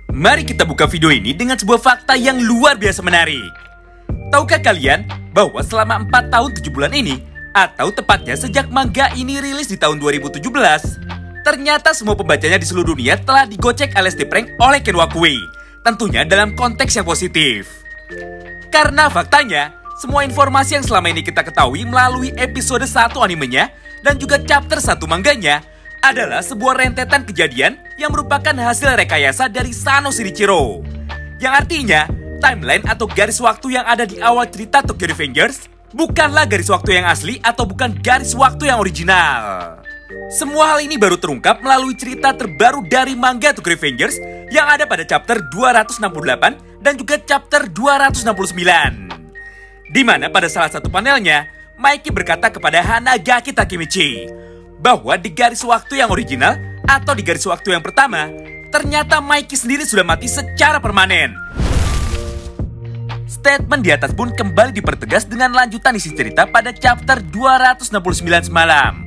Mari kita buka video ini dengan sebuah fakta yang luar biasa menarik. Tahukah kalian bahwa selama 4 tahun 7 bulan ini, atau tepatnya sejak manga ini rilis di tahun 2017, ternyata semua pembacanya di seluruh dunia telah digocek alias diprank oleh Ken Wakui. Tentunya dalam konteks yang positif. Karena faktanya, semua informasi yang selama ini kita ketahui melalui episode 1 animenya dan juga chapter 1 mangganya adalah sebuah rentetan kejadian yang merupakan hasil rekayasa dari Sano Shinichiro. Yang artinya, timeline atau garis waktu yang ada di awal cerita Tokyo Revengers bukanlah garis waktu yang asli atau bukan garis waktu yang original. Semua hal ini baru terungkap melalui cerita terbaru dari manga Tokyo Revengers yang ada pada chapter 268 dan juga chapter 269. Di mana pada salah satu panelnya, Mikey berkata kepada Hanagaki Takemichi bahwa di garis waktu yang original atau di garis waktu yang pertama, ternyata Mikey sendiri sudah mati secara permanen. Statement di atas pun kembali dipertegas dengan lanjutan isi cerita pada chapter 269 semalam,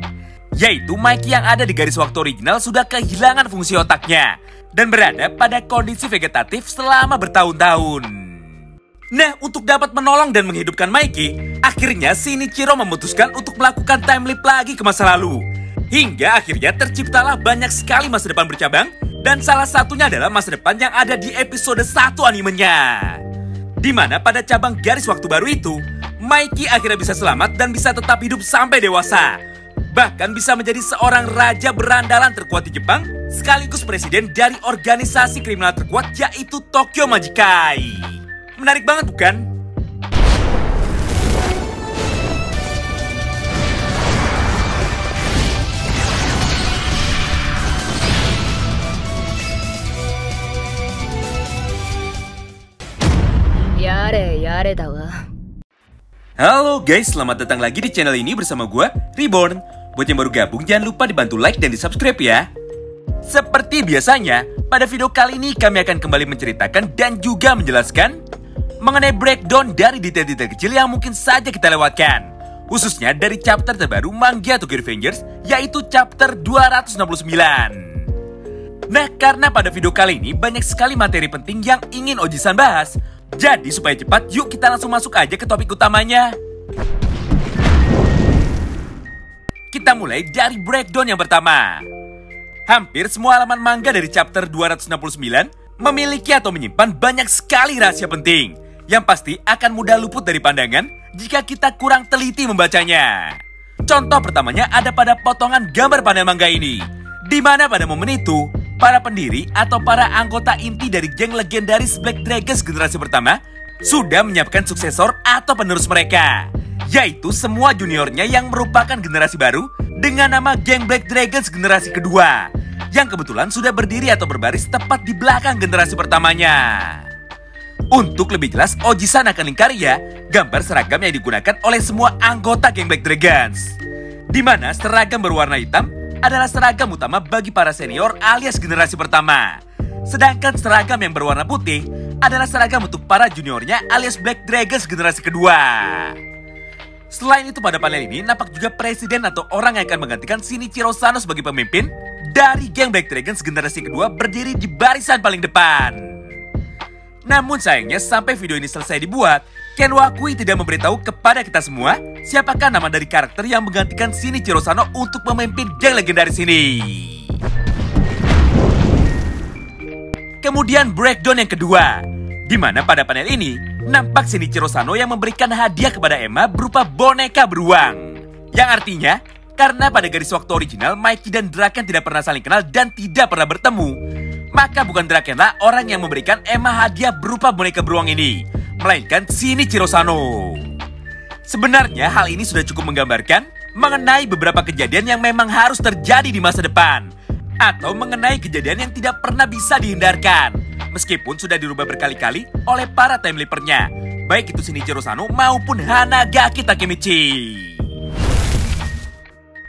yaitu Mikey yang ada di garis waktu original sudah kehilangan fungsi otaknya dan berada pada kondisi vegetatif selama bertahun-tahun. Nah, untuk dapat menolong dan menghidupkan Mikey, akhirnya Shinichiro memutuskan untuk melakukan time leap lagi ke masa lalu. Hingga akhirnya terciptalah banyak sekali masa depan bercabang, dan salah satunya adalah masa depan yang ada di episode 1 animenya. Dimana pada cabang garis waktu baru itu, Mikey akhirnya bisa selamat dan bisa tetap hidup sampai dewasa. Bahkan bisa menjadi seorang raja berandalan terkuat di Jepang, sekaligus presiden dari organisasi kriminal terkuat yaitu Tokyo Majikai. Menarik banget bukan? Yare tawa. Halo guys, selamat datang lagi di channel ini bersama gue, Reborn. Buat yang baru gabung, jangan lupa dibantu like dan di subscribe ya. Seperti biasanya, pada video kali ini kami akan kembali menceritakan dan juga menjelaskan mengenai breakdown dari detail-detail kecil yang mungkin saja kita lewatkan, khususnya dari chapter terbaru manga Tokyo Revengers, yaitu chapter 269. Nah, karena pada video kali ini banyak sekali materi penting yang ingin Oji-san bahas, jadi supaya cepat, yuk kita langsung masuk aja ke topik utamanya. Kita mulai dari breakdown yang pertama. Hampir semua halaman manga dari chapter 269 memiliki atau menyimpan banyak sekali rahasia penting yang pasti akan mudah luput dari pandangan jika kita kurang teliti membacanya. Contoh pertamanya ada pada potongan gambar panel manga ini, di mana pada momen itu para pendiri atau para anggota inti dari geng legendaris Black Dragons generasi pertama sudah menyiapkan suksesor atau penerus mereka, yaitu semua juniornya yang merupakan generasi baru dengan nama geng Black Dragons generasi kedua, yang kebetulan sudah berdiri atau berbaris tepat di belakang generasi pertamanya. Untuk lebih jelas, Oji-san akan lingkari ya gambar seragam yang digunakan oleh semua anggota geng Black Dragons, di mana seragam berwarna hitam adalah seragam utama bagi para senior alias generasi pertama. Sedangkan seragam yang berwarna putih adalah seragam untuk para juniornya alias Black Dragons generasi kedua. Selain itu pada panel ini nampak juga presiden atau orang yang akan menggantikan Shinichiro Sano sebagai pemimpin dari geng Black Dragons generasi kedua berdiri di barisan paling depan. Namun sayangnya sampai video ini selesai dibuat, Ken Wakui tidak memberitahu kepada kita semua siapakah nama dari karakter yang menggantikan Shinichiro Sano untuk memimpin geng legendaris ini. Kemudian breakdown yang kedua, di mana pada panel ini nampak Shinichiro Sano yang memberikan hadiah kepada Emma berupa boneka beruang. Yang artinya, karena pada garis waktu original Mikey dan Draken tidak pernah saling kenal dan tidak pernah bertemu, maka bukan Drakenlah orang yang memberikan Emma hadiah berupa boneka beruang ini, melainkan Shinichiro Sano. Sebenarnya hal ini sudah cukup menggambarkan mengenai beberapa kejadian yang memang harus terjadi di masa depan, atau mengenai kejadian yang tidak pernah bisa dihindarkan, meskipun sudah dirubah berkali-kali oleh para time leapernya, baik itu Shinichiro Sano maupun Hanagaki Takemichi.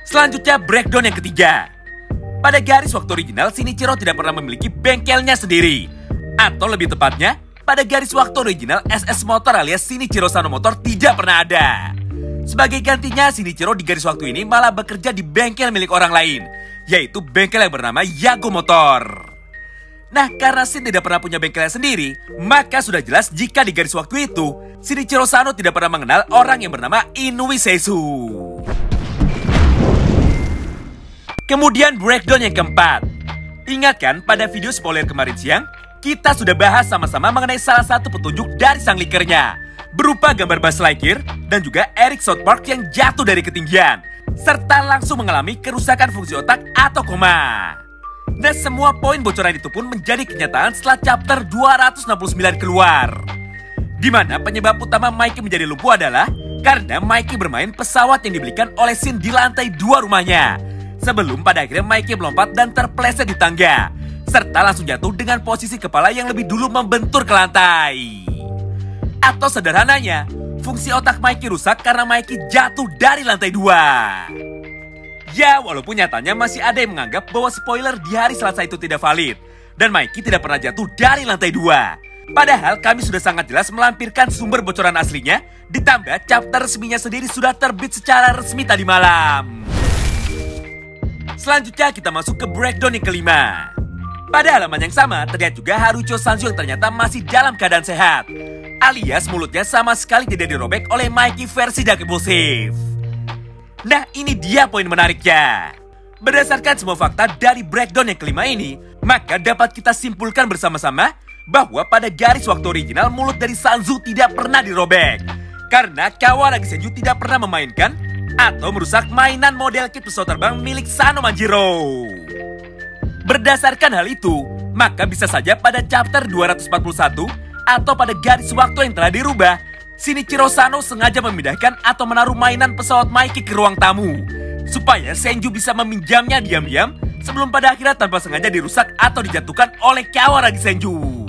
Selanjutnya breakdown yang ketiga. Pada garis waktu original, Shinichiro tidak pernah memiliki bengkelnya sendiri, atau lebih tepatnya, pada garis waktu original SS Motor alias Shinichiro Sano Motor tidak pernah ada. Sebagai gantinya, Shinichiro di garis waktu ini malah bekerja di bengkel milik orang lain, yaitu bengkel yang bernama Yago Motor. Nah, karena Shin tidak pernah punya bengkelnya sendiri, maka sudah jelas jika di garis waktu itu, Shinichiro Sano tidak pernah mengenal orang yang bernama Inui Seisu. Kemudian breakdown yang keempat. Ingat kan pada video spoiler kemarin siang, kita sudah bahas sama-sama mengenai salah satu petunjuk dari sang leakernya, berupa gambar Buzz Lightyear dan juga Eric South Park yang jatuh dari ketinggian, serta langsung mengalami kerusakan fungsi otak atau koma. Nah, semua poin bocoran itu pun menjadi kenyataan setelah chapter 269 keluar. Di mana penyebab utama Mikey menjadi lumpuh adalah karena Mikey bermain pesawat yang dibelikan oleh Shin di lantai 2 rumahnya. Sebelum pada akhirnya Mikey melompat dan terpleset di tangga, serta langsung jatuh dengan posisi kepala yang lebih dulu membentur ke lantai. Atau sederhananya, fungsi otak Mikey rusak karena Mikey jatuh dari lantai 2. Ya, walaupun nyatanya masih ada yang menganggap bahwa spoiler di hari Selasa itu tidak valid dan Mikey tidak pernah jatuh dari lantai 2. Padahal kami sudah sangat jelas melampirkan sumber bocoran aslinya, ditambah chapter resminya sendiri sudah terbit secara resmi tadi malam. Selanjutnya kita masuk ke breakdown yang kelima. Pada halaman yang sama, terlihat juga Harucho Sanju yang ternyata masih dalam keadaan sehat, alias mulutnya sama sekali tidak dirobek oleh Mikey versi Dark Impulsive. Nah, ini dia poin menariknya. Berdasarkan semua fakta dari breakdown yang kelima ini, maka dapat kita simpulkan bersama-sama bahwa pada garis waktu original mulut dari Sanju tidak pernah dirobek, karena Kawaragi Senju tidak pernah memainkan atau merusak mainan model kit pesawat terbang milik Sano Manjiro. Berdasarkan hal itu, maka bisa saja pada chapter 241 atau pada garis waktu yang telah dirubah, Shinichiro Sano sengaja memindahkan atau menaruh mainan pesawat Mikey ke ruang tamu, supaya Senju bisa meminjamnya diam-diam sebelum pada akhirnya tanpa sengaja dirusak atau dijatuhkan oleh Kawaragi Senju.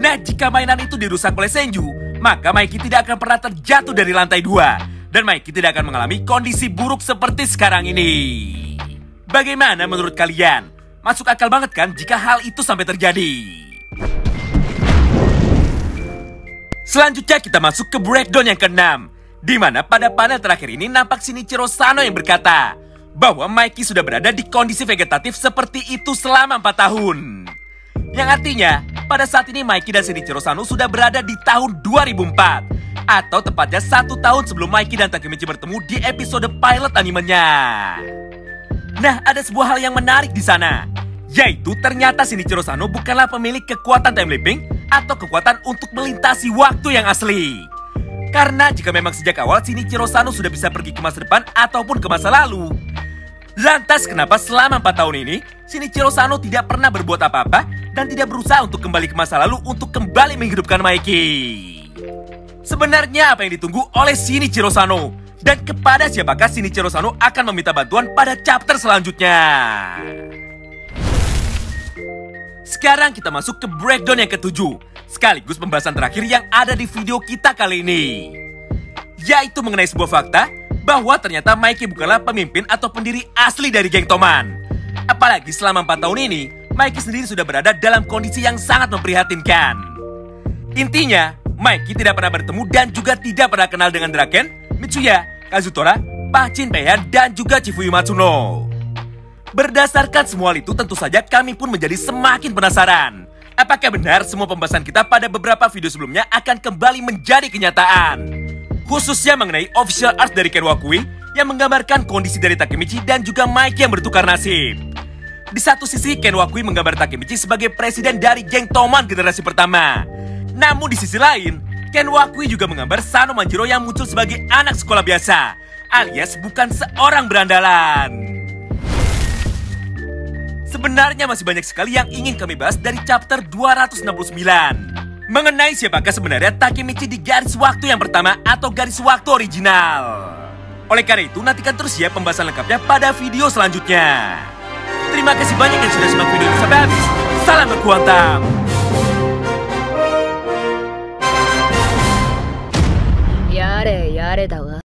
Nah, jika mainan itu dirusak oleh Senju, maka Mikey tidak akan pernah terjatuh dari lantai 2, dan Mikey tidak akan mengalami kondisi buruk seperti sekarang ini. Bagaimana menurut kalian? Masuk akal banget kan jika hal itu sampai terjadi? Selanjutnya kita masuk ke breakdown yang ke-6, di mana pada panel terakhir ini nampak Shinichiro Sano yang berkata bahwa Mikey sudah berada di kondisi vegetatif seperti itu selama 4 tahun. Yang artinya, pada saat ini Mikey dan Shinichiro Sano sudah berada di tahun 2004, atau tepatnya 1 tahun sebelum Mikey dan Takemichi bertemu di episode pilot animenya. Nah, ada sebuah hal yang menarik di sana, yaitu ternyata Shinichiro Sano bukanlah pemilik kekuatan time leaping atau kekuatan untuk melintasi waktu yang asli. Karena jika memang sejak awal Shinichiro Sano sudah bisa pergi ke masa depan ataupun ke masa lalu, lantas kenapa selama 4 tahun ini Shinichiro Sano tidak pernah berbuat apa-apa dan tidak berusaha untuk kembali ke masa lalu untuk kembali menghidupkan Mikey? Sebenarnya apa yang ditunggu oleh Shinichiro Sano? Dan kepada siapakah Shinichiro Sano akan meminta bantuan pada chapter selanjutnya? Sekarang kita masuk ke breakdown yang ke-7, sekaligus pembahasan terakhir yang ada di video kita kali ini, yaitu mengenai sebuah fakta bahwa ternyata Mikey bukanlah pemimpin atau pendiri asli dari geng Toman. Apalagi selama 4 tahun ini, Mikey sendiri sudah berada dalam kondisi yang sangat memprihatinkan. Intinya, Mikey tidak pernah bertemu dan juga tidak pernah kenal dengan Draken, Mitsuya, Kazutora, Pachin Peihan, dan juga Chifuyu Matsuno. Berdasarkan semua itu, tentu saja kami pun menjadi semakin penasaran. Apakah benar semua pembahasan kita pada beberapa video sebelumnya akan kembali menjadi kenyataan? Khususnya mengenai official art dari Ken Wakui yang menggambarkan kondisi dari Takemichi dan juga Mikey yang bertukar nasib. Di satu sisi, Ken Wakui menggambar Takemichi sebagai presiden dari geng Toman generasi pertama. Namun di sisi lain, Ken Wakui juga menggambar Sano Manjiro yang muncul sebagai anak sekolah biasa, alias bukan seorang berandalan. Sebenarnya masih banyak sekali yang ingin kami bahas dari chapter 269 mengenai siapakah sebenarnya Takemichi di garis waktu yang pertama atau garis waktu original. Oleh karena itu, nantikan terus ya pembahasan lengkapnya pada video selanjutnya. Terima kasih banyak yang sudah simak video ini sampai habis. Salam berkuantam. Yare, yare da wa.